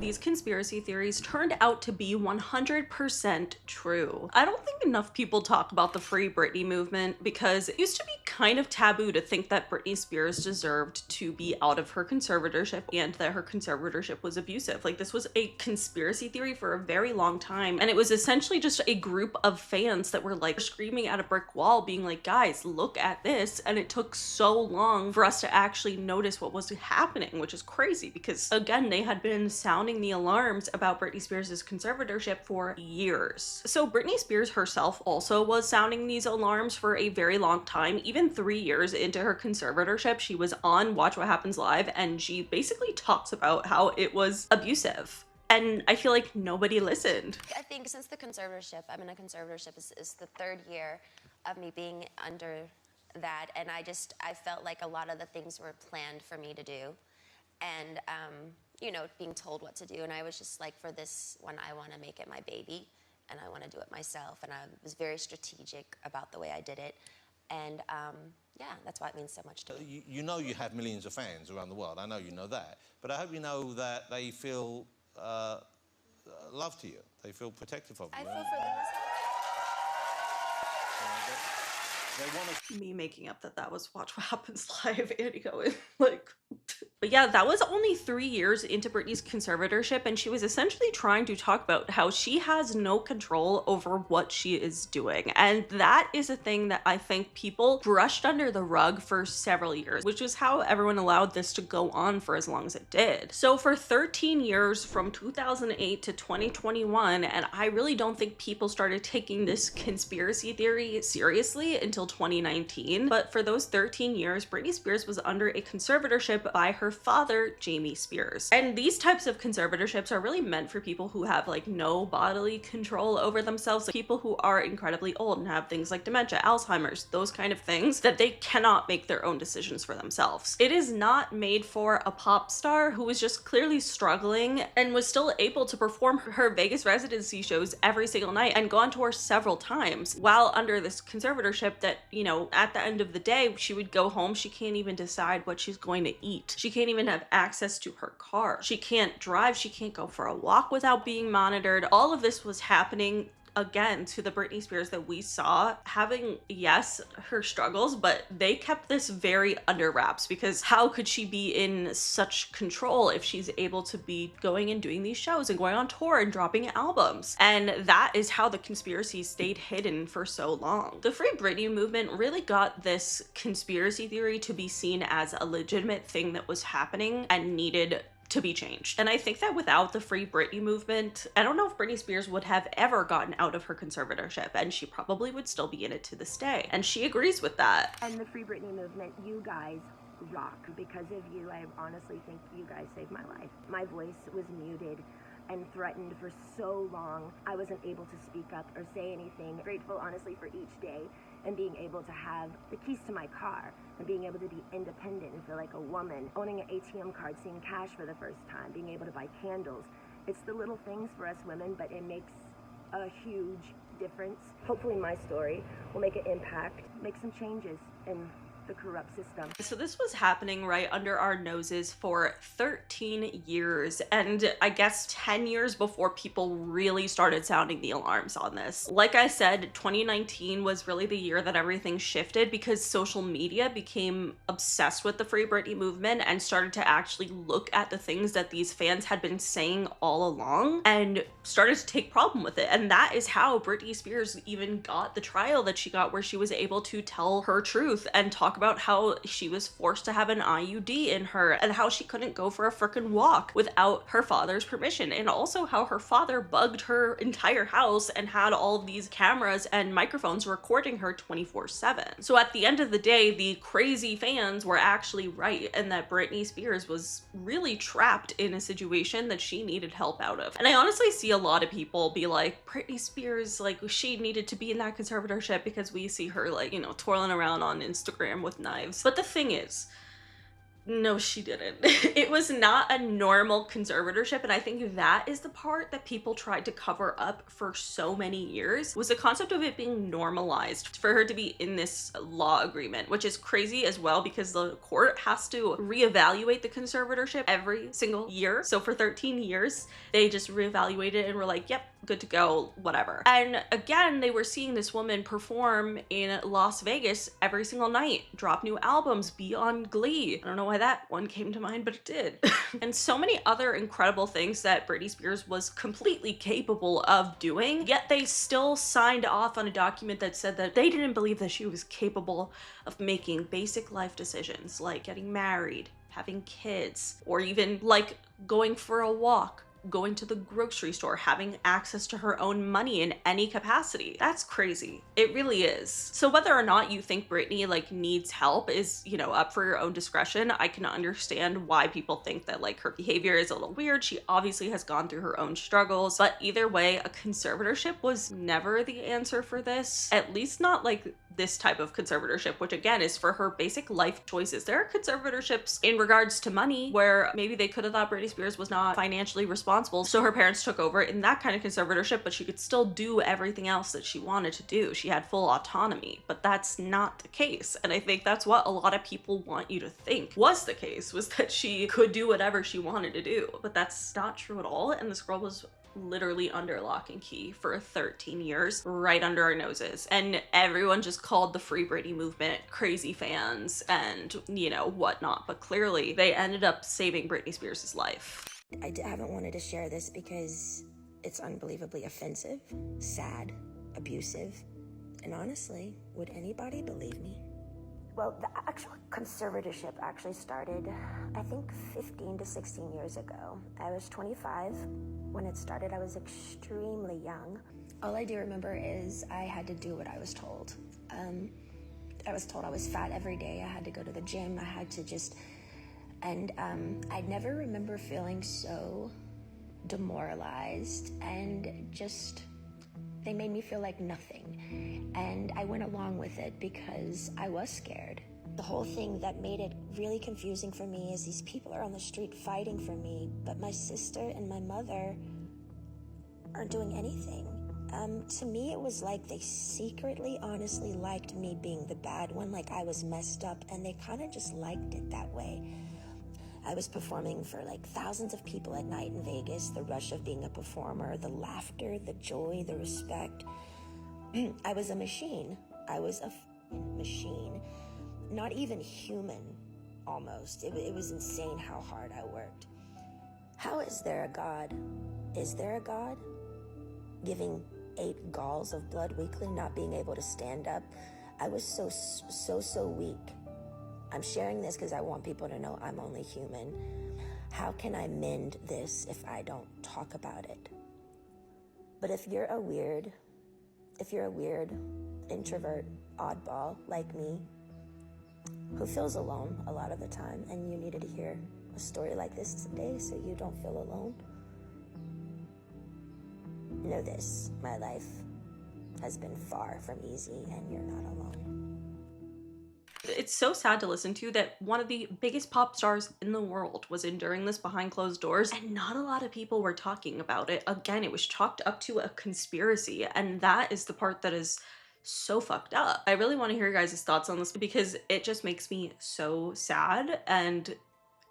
these conspiracy theories turned out to be 100% true. I don't think enough people talk about the Free Britney movement because it used to be kind of taboo to think that Britney Spears deserved to be out of her conservatorship and that her conservatorship was abusive. Like, this was a conspiracy theory for a very long time, and it was essentially just a group of fans that were like screaming at a brick wall being like, guys, look at this. And it took so long for us to actually notice what was happening, which is crazy because, again, they had been sounding the alarms about Britney Spears' conservatorship for years. So Britney Spears herself also was sounding these alarms for a very long time. Even 3 years into her conservatorship, she was on Watch What Happens Live, and she basically talks about how it was abusive. And I feel like nobody listened. I think since the conservatorship, I'm in a conservatorship, is the 3rd year of me being under that, and I felt like a lot of the things were planned for me to do, and you know, being told what to do, and I was just like, for this one, I want to make it my baby, and I want to do it myself, and I was very strategic about the way I did it, and yeah, that's why it means so much to me. You know you have millions of fans around the world, I know you know that, but I hope you know that they feel love to you, they feel protective of you. I feel for them as well. Me making up that was Watch What Happens Live, Annie going like, but yeah, that was only 3 years into Britney's conservatorship, and she was essentially trying to talk about how she has no control over what she is doing. And that is a thing that I think people brushed under the rug for several years, which is how everyone allowed this to go on for as long as it did. So for 13 years, from 2008 to 2021, and I really don't think people started taking this conspiracy theory seriously until 2019, but for those 13 years, Britney Spears was under a conservatorship by her father, Jamie Spears. And these types of conservatorships are really meant for people who have like no bodily control over themselves, like people who are incredibly old and have things like dementia, Alzheimer's, those kind of things, that they cannot make their own decisions for themselves. It is not made for a pop star who was just clearly struggling and was still able to perform her Vegas residency shows every single night and go on tour several times while under this conservatorship that, you know, at the end of the day, she would go home, she can't even decide what she's going to eat. She can't even have access to her car. She can't drive. She can't go for a walk without being monitored. All of this was happening again to the Britney Spears that we saw having, yes, her struggles, but they kept this very under wraps because how could she be in such control if she's able to be going and doing these shows and going on tour and dropping albums? And that is how the conspiracy stayed hidden for so long. The Free Britney movement really got this conspiracy theory to be seen as a legitimate thing that was happening and needed to be changed. And I think that without the Free Britney movement, I don't know if Britney Spears would have ever gotten out of her conservatorship, and she probably would still be in it to this day. And she agrees with that. And the Free Britney movement, you guys rock. Because of you, I honestly think you guys saved my life. My voice was muted and threatened for so long. I wasn't able to speak up or say anything. Grateful, honestly, for each day and being able to have the keys to my car and being able to be independent and feel like a woman, owning an ATM card, seeing cash for the first time, being able to buy candles. It's the little things for us women, but it makes a huge difference. Hopefully my story will make an impact, make some changes in the corrupt system. So this was happening right under our noses for 13 years, and I guess 10 years before people really started sounding the alarms on this. Like I said, 2019 was really the year that everything shifted because social media became obsessed with the Free Britney movement and started to actually look at the things that these fans had been saying all along and started to take problem with it. And that is how Britney Spears even got the trial that she got, where she was able to tell her truth and talk about how she was forced to have an IUD in her and how she couldn't go for a freaking walk without her father's permission, and also how her father bugged her entire house and had all of these cameras and microphones recording her 24/7. So at the end of the day, the crazy fans were actually right, and that Britney Spears was really trapped in a situation that she needed help out of. And I honestly see a lot of people be like, Britney Spears, like, she needed to be in that conservatorship because we see her, like, you know, twirling around on Instagram with knives. But the thing is, No, she didn't. It was not a normal conservatorship, and I think that is the part that people tried to cover up for so many years, was the concept of it being normalized for her to be in this law agreement, which is crazy as well because the court has to reevaluate the conservatorship every single year. So for 13 years, they just reevaluated it and were like, yep, good to go, whatever. And again, they were seeing this woman perform in Las Vegas every single night, drop new albums, be on Glee. I don't know why that one came to mind, but it did. And so many other incredible things that Britney Spears was completely capable of doing, yet they still signed off on a document that said that they didn't believe that she was capable of making basic life decisions like getting married, having kids, or even like going for a walk, going to the grocery store, having access to her own money in any capacity. That's crazy. It really is. So whether or not you think Britney like needs help is, you know, up for your own discretion. I can understand why people think that like her behavior is a little weird. She obviously has gone through her own struggles, but either way, a conservatorship was never the answer for this. At least not like this type of conservatorship, which again is for her basic life choices. There are conservatorships in regards to money where maybe they could have thought Britney Spears was not financially responsible, so her parents took over in that kind of conservatorship, but she could still do everything else that she wanted to do. She had full autonomy, but that's not the case. And I think that's what a lot of people want you to think was the case, was that she could do whatever she wanted to do, but that's not true at all. And this girl was literally under lock and key for 13 years, right under our noses. And everyone just called the Free Britney movement crazy fans and, you know, whatnot. But clearly they ended up saving Britney Spears' life. I haven't wanted to share this because it's unbelievably offensive, sad, abusive, and honestly, would anybody believe me? Well, the actual conservatorship actually started, I think, 15 to 16 years ago. I was 25 when it started. I was extremely young. All I do remember is I had to do what I was told. I was told I was fat every day. I had to go to the gym. I had to just... And I never remember feeling so demoralized and just... They made me feel like nothing. And I went along with it because I was scared. The whole thing that made it really confusing for me is these people are on the street fighting for me, but my sister and my mother aren't doing anything. To me, it was like they secretly, honestly liked me being the bad one, like I was messed up, and they kind of just liked it that way. I was performing for like thousands of people at night in Vegas, the rush of being a performer, the laughter, the joy, the respect. I was a machine. I was a machine. Not even human, almost. It was insane how hard I worked. How is there a God? Is there a God? Giving 8 galls of blood weekly, not being able to stand up. I was so weak. I'm sharing this because I want people to know I'm only human. How can I mend this if I don't talk about it? But if you're a weird introvert oddball like me, who feels alone a lot of the time, and you needed to hear a story like this today so you don't feel alone, know this, my life has been far from easy and you're not alone. It's so sad to listen to that one of the biggest pop stars in the world was enduring this behind closed doors, and not a lot of people were talking about it. Again, it was chalked up to a conspiracy, and that is the part that is so fucked up. I really want to hear your guys' thoughts on this because it just makes me so sad and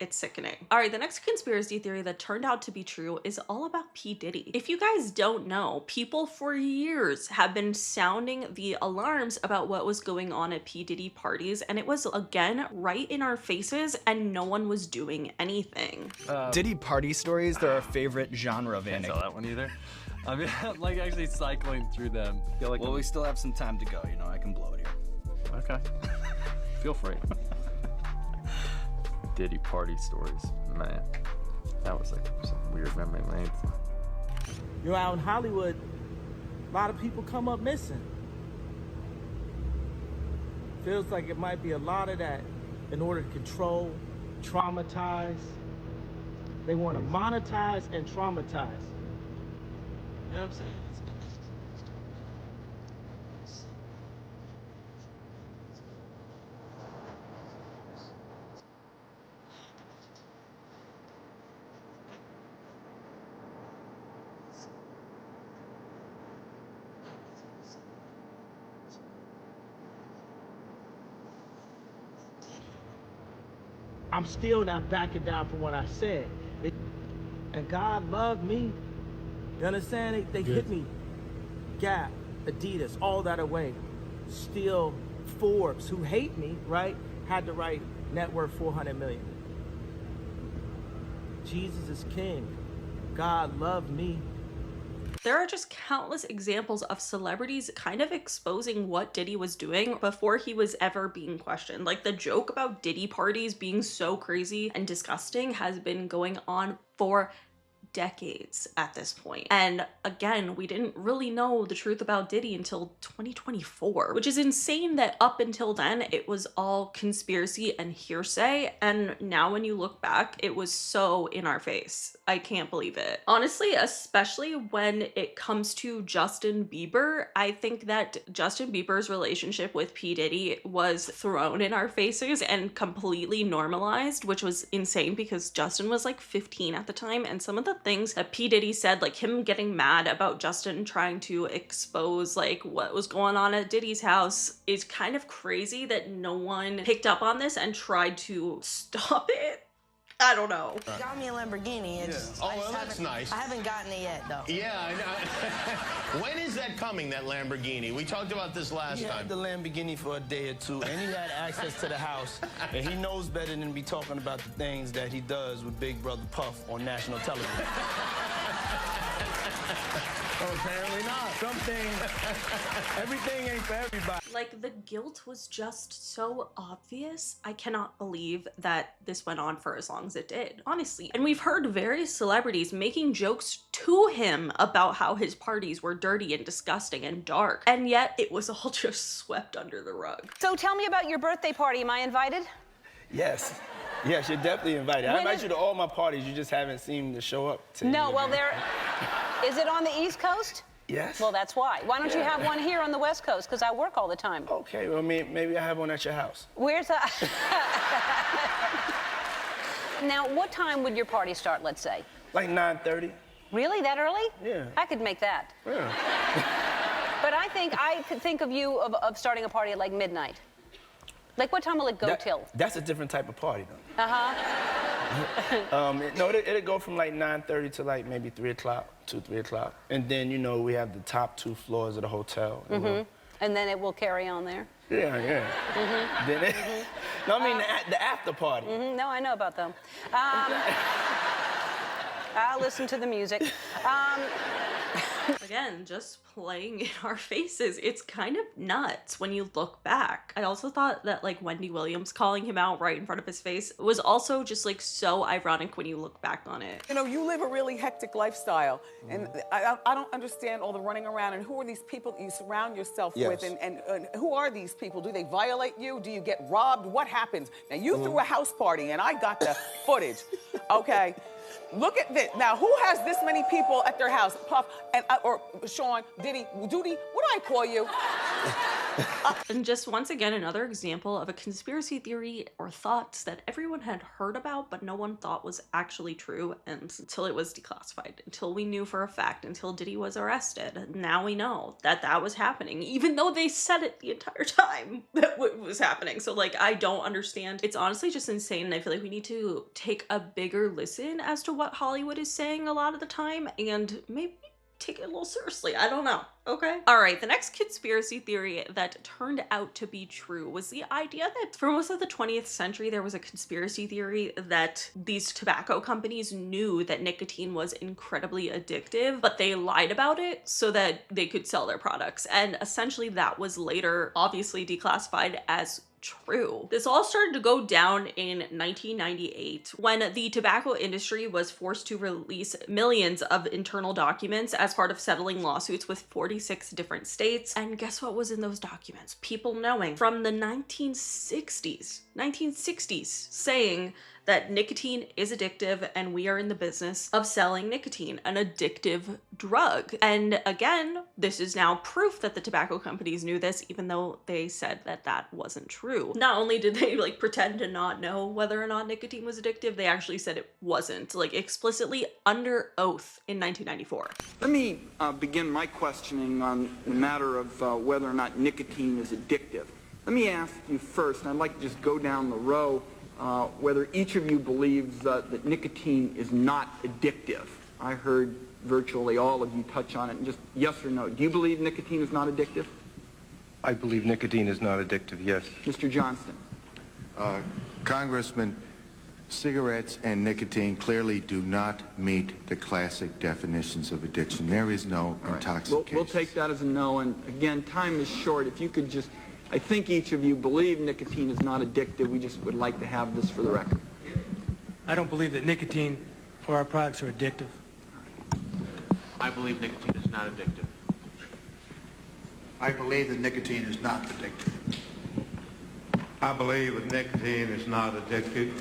it's sickening. All right, the next conspiracy theory that turned out to be true is all about P. Diddy. If you guys don't know, people for years have been sounding the alarms about what was going on at P. Diddy parties, and it was, again, right in our faces, and no one was doing anything. Diddy party stories, they're our favorite genre of Can't anecdote. tell that one either. I mean, I'm like actually cycling through them. Feel like Well, we still have some time to go, you know, I can blow it here. okay. Feel free. Diddy party stories, man. That was like some weird memory lane. You know, out in Hollywood, a lot of people come up missing. Feels like it might be a lot of that in order to control, traumatize. They want to monetize and traumatize. You know what I'm saying? I'm still not backing down from what I said. And God loved me. You understand? They hit me. Gap, Adidas, all that away. Still, Forbes, who hate me, right, had to write net worth 400 million. Jesus is king. God loved me. There are just countless examples of celebrities kind of exposing what Diddy was doing before he was ever being questioned. Like, the joke about Diddy parties being so crazy and disgusting has been going on for decades at this point. And again, we didn't really know the truth about Diddy until 2024, which is insane that up until then it was all conspiracy and hearsay, and now when you look back, it was so in our face. I can't believe it. Honestly, especially when it comes to Justin Bieber, I think that Justin Bieber's relationship with P. Diddy was thrown in our faces and completely normalized, which was insane because Justin was like 15 at the time, and some of the things that P. Diddy said, like him getting mad about Justin trying to expose like what was going on at Diddy's house, is kind of crazy that no one picked up on this and tried to stop it. I don't know. Got me a Lamborghini. It's, Oh, well, that's nice. I haven't gotten it yet, though. Yeah, I know. When is that coming, that Lamborghini? We talked about this last He time. had the Lamborghini for a day or two, and he had access to the house, and he knows better than to be talking about the things that he does with Big Brother Puff on national television. Oh, apparently not. Everything ain't for everybody. Like, the guilt was just so obvious. I cannot believe that this went on for as long as it did, honestly. And we've heard various celebrities making jokes to him about how his parties were dirty and disgusting and dark, and yet it was all just swept under the rug. So tell me about your birthday party. Am I invited? Yes. Yes, you're definitely invited. I invite you to all my parties. You just haven't seemed to show up to No, any well, of them. is it on the East Coast? Yes. Well, that's why. Why don't you have one here on the West Coast? Because I work all the time. Okay, well, maybe I have one at your house. Where's that? Now, what time would your party start, let's say? Like 9:30. Really? That early? Yeah. I could make that. Yeah. But I could think of you of starting a party at like midnight. Like, what time will it go till? That's a different type of party, though. Uh-huh. It'll go from like 9:30 to like maybe 3 o'clock, 3 o'clock. And then, you know, we have the top 2 floors of the hotel. Mm-hmm. And then it will carry on there? Yeah. Mm-hmm. Then it, no, I mean the after party. Mm-hmm. No, I know about them. I'll listen to the music. Again, just playing in our faces. It's kind of nuts when you look back. I also thought that like Wendy Williams calling him out right in front of his face was also just like so ironic when you look back on it. You know, you live a really hectic lifestyle, and I don't understand all the running around, and who are these people that you surround yourself with, and who are these people? Do they violate you? Do you get robbed? What happens? Now, you threw a house party, and I got the footage, okay? Look at this. Now, who has this many people at their house? Puff, and or Sean, Diddy, Doody, what do I call you? And just once again, another example of a conspiracy theory or thoughts that everyone had heard about, but no one thought was actually true until it was declassified, until we knew for a fact, until Diddy was arrested. Now we know that that was happening, even though they said it the entire time that it was happening. So like, I don't understand. It's honestly just insane. And I feel like we need to take a bigger listen as to what Hollywood is saying a lot of the time, and maybe take it a little seriously. I don't know. Okay. All right. The next conspiracy theory that turned out to be true was the idea that for most of the 20th century, there was a conspiracy theory that these tobacco companies knew that nicotine was incredibly addictive, but they lied about it so that they could sell their products. And essentially that was later obviously declassified as true. This all started to go down in 1998 when the tobacco industry was forced to release millions of internal documents as part of settling lawsuits with 46 different states. And guess what was in those documents? People knowing from the 1960s saying that nicotine is addictive and we are in the business of selling nicotine, an addictive drug. And again, this is now proof that the tobacco companies knew this, even though they said that that wasn't true. Not only did they like pretend to not know whether or not nicotine was addictive, they actually said it wasn't, like explicitly under oath in 1994. Let me begin my questioning on the matter of whether or not nicotine is addictive. Let me ask you first, and I'd like to just go down the row whether each of you believes that nicotine is not addictive. I heard virtually all of you touch on it, and just yes or no. Do you believe nicotine is not addictive? I believe nicotine is not addictive, yes. Mr. Johnston. Congressman, cigarettes and nicotine clearly do not meet the classic definitions of addiction. There is no intoxication. We'll take that as a no, and again, time is short. If you could just, I think each of you believe nicotine is not addictive. We just would like to have this for the record. I don't believe that nicotine or our products are addictive. I believe nicotine is not addictive. I believe that nicotine is not addictive. I believe that nicotine is not addictive.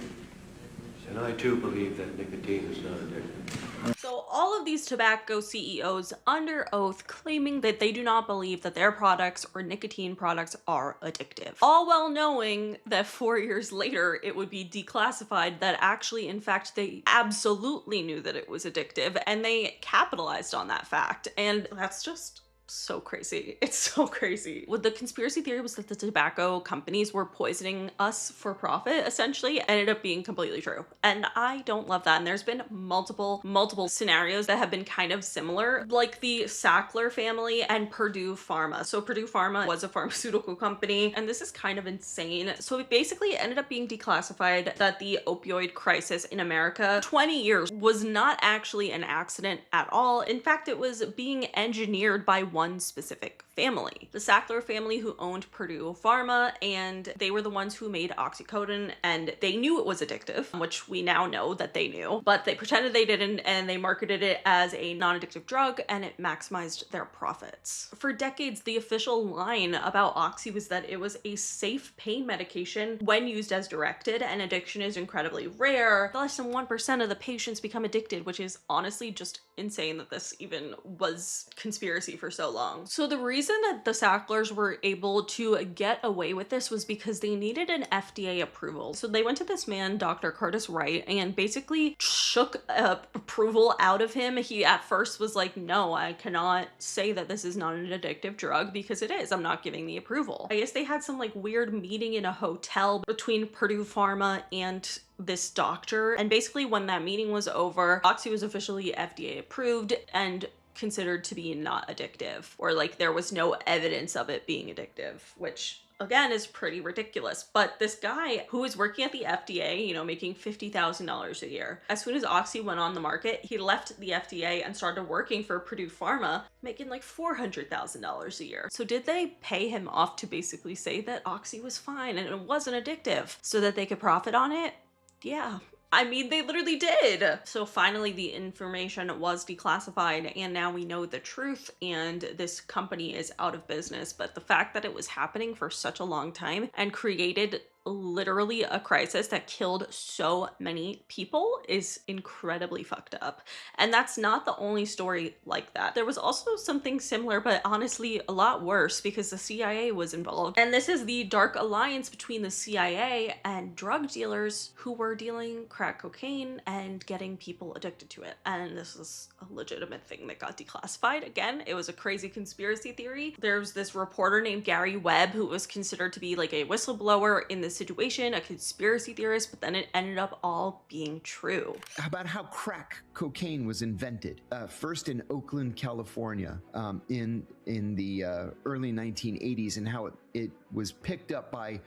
And I too believe that nicotine is not addictive. So all of these tobacco CEOs under oath claiming that they do not believe that their products or nicotine products are addictive. All while knowing that 4 years later it would be declassified that actually in fact they absolutely knew that it was addictive and they capitalized on that fact. And that's just so crazy. It's so crazy. What the conspiracy theory was that the tobacco companies were poisoning us for profit, essentially, ended up being completely true. And I don't love that. And there's been multiple scenarios that have been kind of similar, like the Sackler family and Purdue Pharma. So Purdue Pharma was a pharmaceutical company, and this is kind of insane. So it basically ended up being declassified that the opioid crisis in America, 20 years, was not actually an accident at all. In fact, it was being engineered by one specific family. The Sackler family, who owned Purdue Pharma, and they were the ones who made oxycodone, and they knew it was addictive, which we now know that they knew, but they pretended they didn't, and they marketed it as a non-addictive drug, and it maximized their profits. For decades, the official line about Oxy was that it was a safe pain medication when used as directed, and addiction is incredibly rare. Less than 1% of the patients become addicted, which is honestly just insane that this even was conspiracy for so long. So the reason that the Sacklers were able to get away with this was because they needed an FDA approval. So they went to this man, Dr. Curtis Wright, and basically shook approval out of him. He at first was like, no, I cannot say that this is not an addictive drug because it is. I'm not giving the approval. I guess they had some like weird meeting in a hotel between Purdue Pharma and this doctor. And basically when that meeting was over, Oxy was officially FDA approved and considered to be not addictive, or like there was no evidence of it being addictive, which again is pretty ridiculous. But this guy who was working at the FDA, you know, making $50,000 a year, as soon as Oxy went on the market, he left the FDA and started working for Purdue Pharma, making like $400,000 a year. So did they pay him off to basically say that Oxy was fine and it wasn't addictive so that they could profit on it? Yeah. I mean, they literally did. So finally the information was declassified and now we know the truth and this company is out of business. But the fact that it was happening for such a long time and created literally a crisis that killed so many people is incredibly fucked up. And that's not the only story like that. There was also something similar, but honestly a lot worse because the CIA was involved. And this is the dark alliance between the CIA and drug dealers who were dealing crack cocaine and getting people addicted to it. And this is a legitimate thing that got declassified. Again, it was a crazy conspiracy theory. There's this reporter named Gary Webb who was considered to be like a whistleblower in this situation, a conspiracy theorist, but then it ended up all being true. How about how crack cocaine was invented? First in Oakland, California, in the early 1980s, and how it was picked up by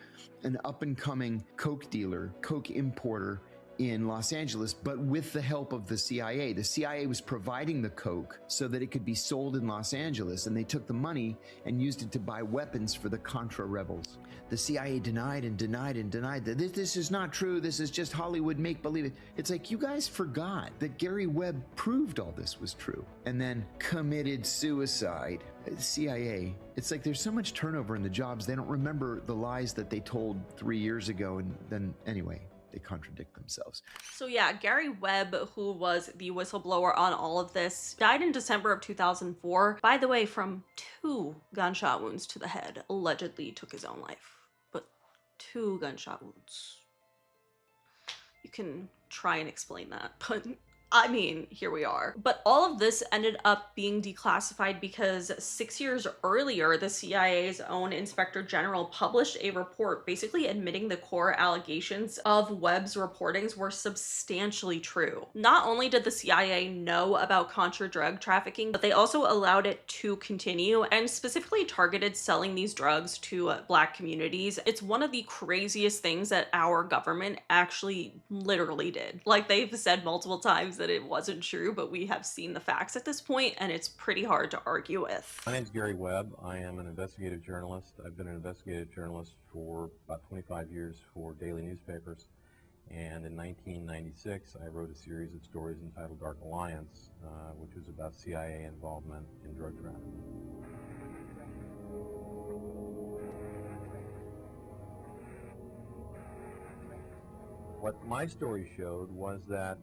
an up-and-coming coke dealer, coke importer in Los Angeles, but with the help of the CIA. The CIA was providing the coke so that it could be sold in Los Angeles, and they took the money and used it to buy weapons for the Contra rebels. The CIA denied and denied and denied that this is not true. This is just Hollywood make-believe. It's like you guys forgot that Gary Webb proved all this was true and then committed suicide. CIA, it's like there's so much turnover in the jobs, they don't remember the lies that they told 3 years ago, and then anyway, they contradict themselves. So yeah, Gary Webb, who was the whistleblower on all of this, died in December of 2004. By the way, from 2 gunshot wounds to the head. Allegedly took his own life, but 2 gunshot wounds. You can try and explain that, but I mean, here we are. But all of this ended up being declassified because 6 years earlier, the CIA's own Inspector General published a report basically admitting the core allegations of Webb's reportings were substantially true. Not only did the CIA know about contra drug trafficking, but they also allowed it to continue and specifically targeted selling these drugs to Black communities. It's one of the craziest things that our government actually literally did. Like, they've said multiple times that it wasn't true, but we have seen the facts at this point, and it's pretty hard to argue with. My name's Gary Webb. I am an investigative journalist. I've been an investigative journalist for about 25 years for daily newspapers. And in 1996, I wrote a series of stories entitled Dark Alliance, which was about CIA involvement in drug trafficking. What my story showed was that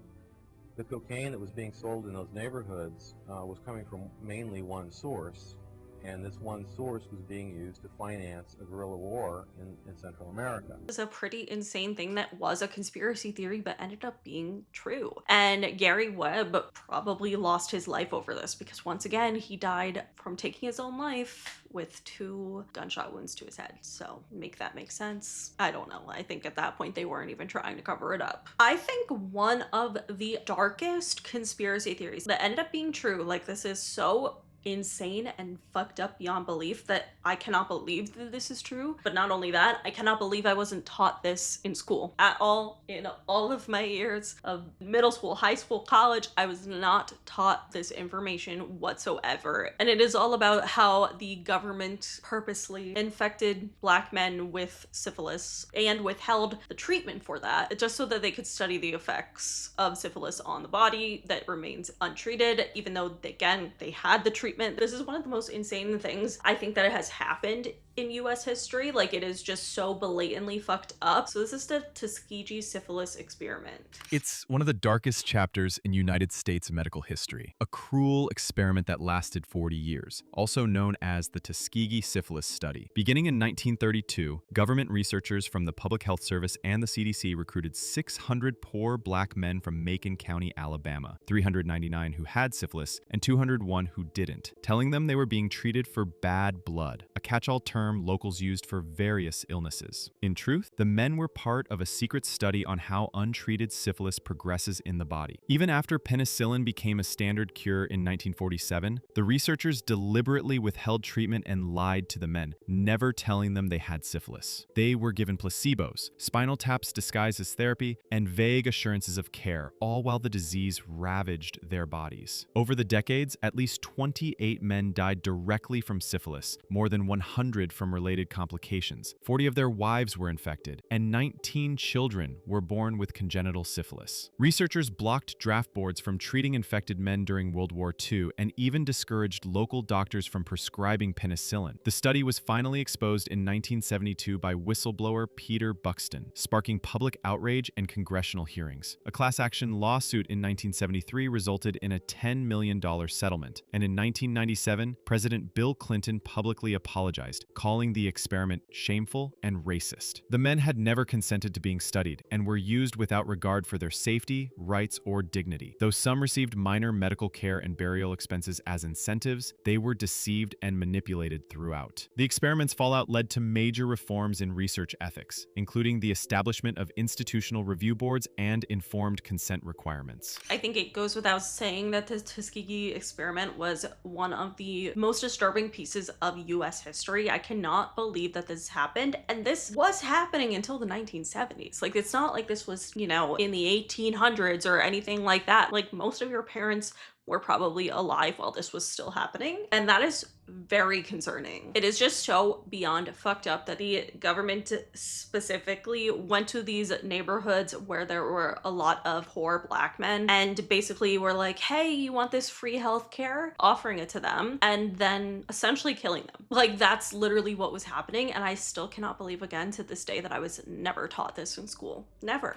the cocaine that was being sold in those neighborhoods was coming from mainly one source, and this one source was being used to finance a guerrilla war in Central America. It was a pretty insane thing that was a conspiracy theory but ended up being true. And Gary Webb probably lost his life over this because, once again, he died from taking his own life with 2 gunshot wounds to his head. So make that make sense. I don't know. I think at that point they weren't even trying to cover it up. I think one of the darkest conspiracy theories that ended up being true, like, this is so insane and fucked up beyond belief that I cannot believe that this is true. But not only that, I cannot believe I wasn't taught this in school at all. In all of my years of middle school, high school, college, I was not taught this information whatsoever. And it is all about how the government purposely infected Black men with syphilis and withheld the treatment for that, just so that they could study the effects of syphilis on the body that remains untreated, even though, again, they had the treatment. This is one of the most insane things I think that it has happened in US history. Like, it is just so blatantly fucked up. So this is the Tuskegee syphilis experiment. It's one of the darkest chapters in United States medical history, a cruel experiment that lasted 40 years, also known as the Tuskegee syphilis study. Beginning in 1932, government researchers from the Public Health Service and the CDC recruited 600 poor Black men from Macon County, Alabama, 399 who had syphilis and 201 who didn't, telling them they were being treated for bad blood, a catch-all term locals used for various illnesses. In truth, the men were part of a secret study on how untreated syphilis progresses in the body. Even after penicillin became a standard cure in 1947, the researchers deliberately withheld treatment and lied to the men, never telling them they had syphilis. They were given placebos, spinal taps disguised as therapy, and vague assurances of care, all while the disease ravaged their bodies. Over the decades, at least 28 men died directly from syphilis, more than 100 from related complications. 40 of their wives were infected, and 19 children were born with congenital syphilis. Researchers blocked draft boards from treating infected men during World War II and even discouraged local doctors from prescribing penicillin. The study was finally exposed in 1972 by whistleblower Peter Buxton, sparking public outrage and congressional hearings. A class action lawsuit in 1973 resulted in a $10 million settlement, and in 1997, President Bill Clinton publicly apologized, calling the experiment shameful and racist. The men had never consented to being studied and were used without regard for their safety, rights, or dignity. Though some received minor medical care and burial expenses as incentives, they were deceived and manipulated throughout. The experiment's fallout led to major reforms in research ethics, including the establishment of institutional review boards and informed consent requirements. I think it goes without saying that the Tuskegee experiment was one of the most disturbing pieces of US history. I cannot believe that this happened, and this was happening until the 1970s. Like, it's not like this was, you know, in the 1800s or anything like that. Like, most of your parents were probably alive while this was still happening, and that is very concerning. It is just so beyond fucked up that the government specifically went to these neighborhoods where there were a lot of poor Black men and basically were like, hey, you want this free health care? Offering it to them and then essentially killing them. Like, that's literally what was happening, and I still cannot believe, again, to this day, that I was never taught this in school. Never.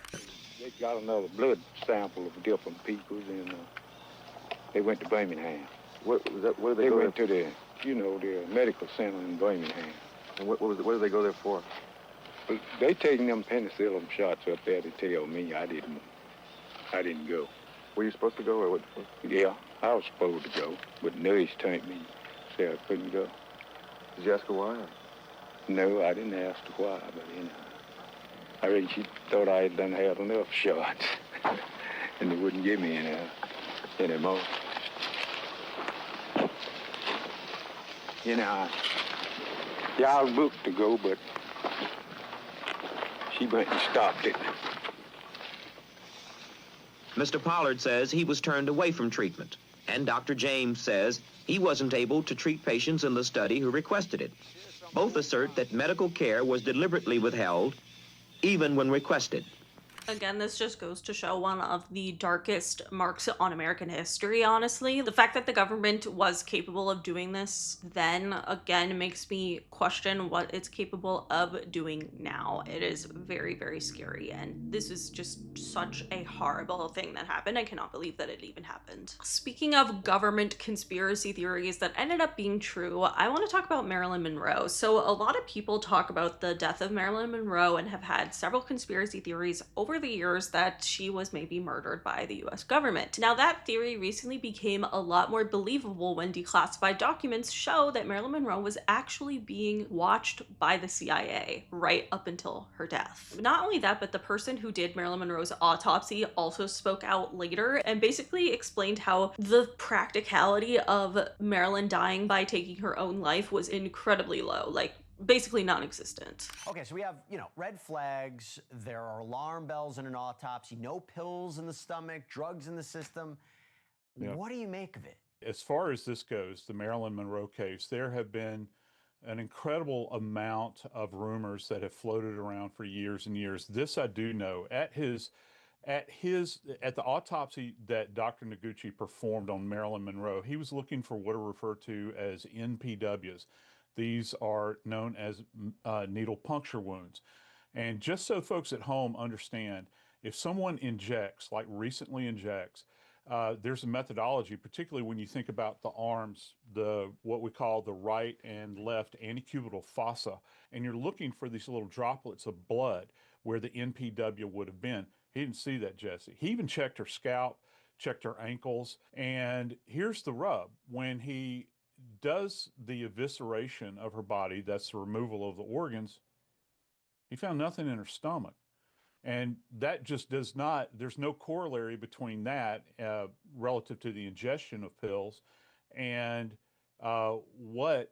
They got another blood sample of different people, and they went to Birmingham. Where did they went to the medical center in Birmingham. And what did they go there for? But they taking them penicillin shots up there to tell me I didn't go. Were you supposed to go or what? Yeah, I was supposed to go, but nurse turned me, said I couldn't go. Did you ask her why? No, I didn't ask her why, but I reckon she thought I had done had enough shots, and they wouldn't give me any more. Yeah, I was booked to go, but she went and stopped it. Mr. Pollard says he was turned away from treatment, and Dr. James says he wasn't able to treat patients in the study who requested it. Both assert that medical care was deliberately withheld, even when requested. Again, this just goes to show one of the darkest marks on American history, honestly. The fact that the government was capable of doing this then, again, makes me question what it's capable of doing now. It is very, very scary, and this is just such a horrible thing that happened. I cannot believe that it even happened. Speaking of government conspiracy theories that ended up being true, I want to talk about Marilyn Monroe. So a lot of people talk about the death of Marilyn Monroe and have had several conspiracy theories over the years that she was maybe murdered by the US government. Now, that theory recently became a lot more believable when declassified documents show that Marilyn Monroe was actually being watched by the CIA right up until her death. Not only that, but the person who did Marilyn Monroe's autopsy also spoke out later and basically explained how the practicality of Marilyn dying by taking her own life was incredibly low, like basically non-existent. Okay, so we have, red flags, there are alarm bells in an autopsy, no pills in the stomach, drugs in the system. Yeah. What do you make of it? As far as this goes, the Marilyn Monroe case, there have been an incredible amount of rumors that have floated around for years and years. This I do know. At the autopsy that Dr. Noguchi performed on Marilyn Monroe, he was looking for what are referred to as NPWs. These are known as needle puncture wounds. And just so folks at home understand, if someone injects, like recently injects, there's a methodology, particularly when you think about the arms, what we call the right and left antecubital fossa, and you're looking for these little droplets of blood where the NPW would have been. He didn't see that, Jesse. He even checked her scalp, checked her ankles, and here's the rub. When he does the evisceration of her body, that's the removal of the organs, he found nothing in her stomach. And that just does not, there's no corollary between that relative to the ingestion of pills and what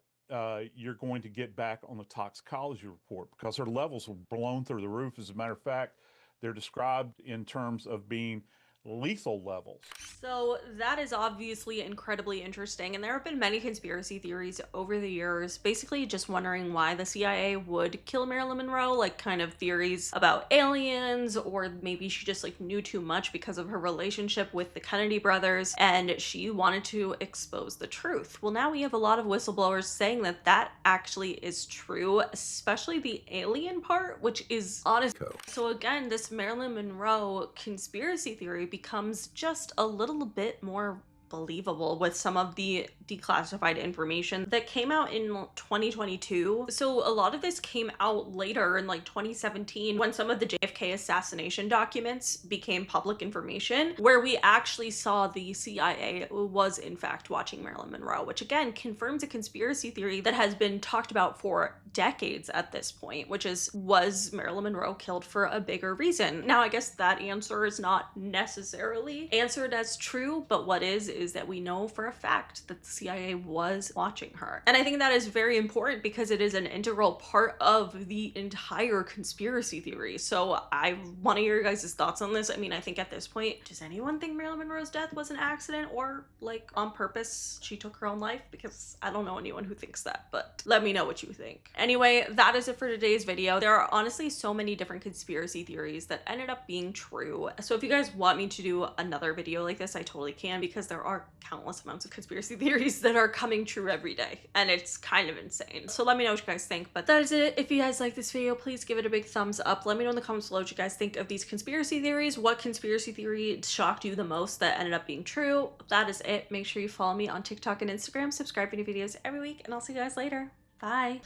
you're going to get back on the toxicology report, because her levels were blown through the roof. As a matter of fact, they're described in terms of being lethal levels. So that is obviously incredibly interesting, and there have been many conspiracy theories over the years, basically just wondering why the CIA would kill Marilyn Monroe, like kind of theories about aliens, or maybe she just like knew too much because of her relationship with the Kennedy brothers and she wanted to expose the truth. Well, now we have a lot of whistleblowers saying that that actually is true, especially the alien part, which is honest. So again, this Marilyn Monroe conspiracy theory becomes just a little bit more believable with some of the declassified information that came out in 2022. So a lot of this came out later in like 2017 when some of the JFK assassination documents became public information, where we actually saw the CIA was in fact watching Marilyn Monroe, which again confirms a conspiracy theory that has been talked about for decades at this point, which is, was Marilyn Monroe killed for a bigger reason? Now, I guess that answer is not necessarily answered as true, but what is that we know for a fact that the CIA was watching her. And I think that is very important because it is an integral part of the entire conspiracy theory. So I want to hear your guys' thoughts on this. I mean, I think at this point, does anyone think Marilyn Monroe's death was an accident or like on purpose she took her own life? Because I don't know anyone who thinks that, but let me know what you think. Anyway, that is it for today's video. There are honestly so many different conspiracy theories that ended up being true. So if you guys want me to do another video like this, I totally can, because there are countless amounts of conspiracy theories that are coming true every day, and it's kind of insane. So let me know what you guys think. But that is it. If you guys like this video, please give it a big thumbs up. Let me know in the comments below what you guys think of these conspiracy theories. What conspiracy theory shocked you the most that ended up being true? That is it. Make sure you follow me on TikTok and Instagram, subscribe for new videos every week, and I'll see you guys later. Bye.